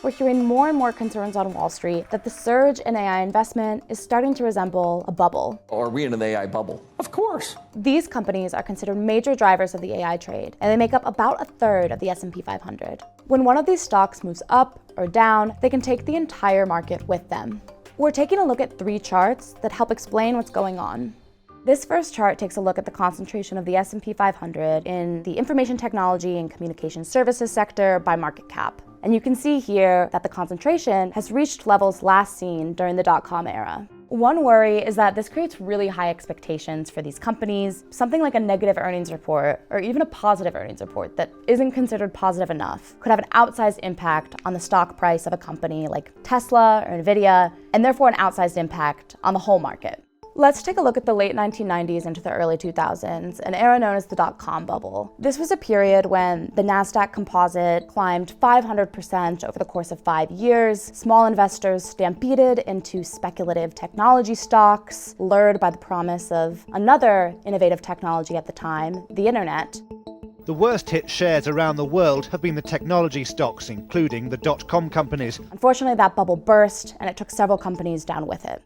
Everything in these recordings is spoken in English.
we're hearing more and more concerns on Wall Street that the surge in AI investment is starting to resemble a bubble. Are we in an AI bubble? Of course. These companies are considered major drivers of the AI trade, and they make up about a third of the S&P 500. When one of these stocks moves up or down, they can take the entire market with them. We're taking a look at 3 charts that help explain what's going on. This first chart takes a look at the concentration of the S&P 500 in the information technology and communication services sector by market cap. And you can see here that the concentration has reached levels last seen during the dot-com era. One worry is that this creates really high expectations for these companies. Something like a negative earnings report or even a positive earnings report that isn't considered positive enough could have an outsized impact on the stock price of a company like Tesla or Nvidia, and therefore an outsized impact on the whole market. Let's take a look at the late 1990s into the early 2000s, an era known as the dot-com bubble. This was a period when the NASDAQ composite climbed 500% over the course of 5 years. Small investors stampeded into speculative technology stocks, lured by the promise of another innovative technology at the time, the internet. The worst hit shares around the world have been the technology stocks, including the dot-com companies. Unfortunately, that bubble burst, and it took several companies down with it.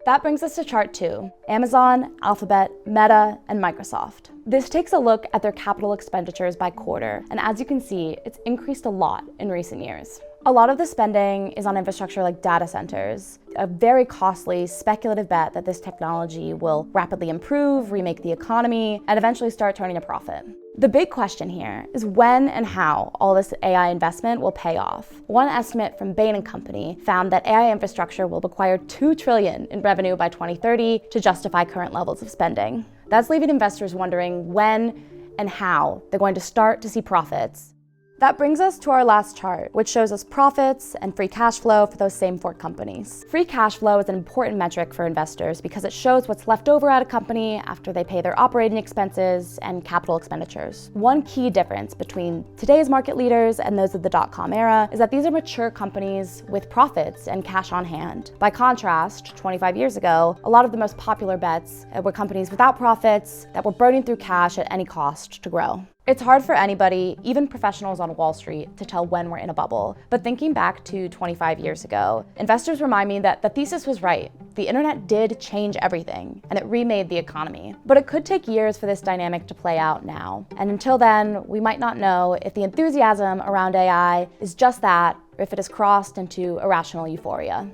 That brings us to chart 2, Amazon, Alphabet, Meta, and Microsoft. This takes a look at their capital expenditures by quarter, and as you can see, it's increased a lot in recent years. A lot of the spending is on infrastructure like data centers, a very costly, speculative bet that this technology will rapidly improve, remake the economy, and eventually start turning a profit. The big question here is when and how all this AI investment will pay off. One estimate from Bain & Company found that AI infrastructure will require $2 trillion in revenue by 2030 to justify current levels of spending. That's leaving investors wondering when and how they're going to start to see profits. That brings us to our last chart, which shows us profits and free cash flow for those same 4 companies. Free cash flow is an important metric for investors because it shows what's left over at a company after they pay their operating expenses and capital expenditures. One key difference between today's market leaders and those of the dot-com era is that these are mature companies with profits and cash on hand. By contrast, 25 years ago, a lot of the most popular bets were companies without profits that were burning through cash at any cost to grow. It's hard for anybody, even professionals on Wall Street, to tell when we're in a bubble. But thinking back to 25 years ago, investors remind me that the thesis was right. The internet did change everything, and it remade the economy. But it could take years for this dynamic to play out now. And until then, we might not know if the enthusiasm around AI is just that, or if it has crossed into irrational euphoria.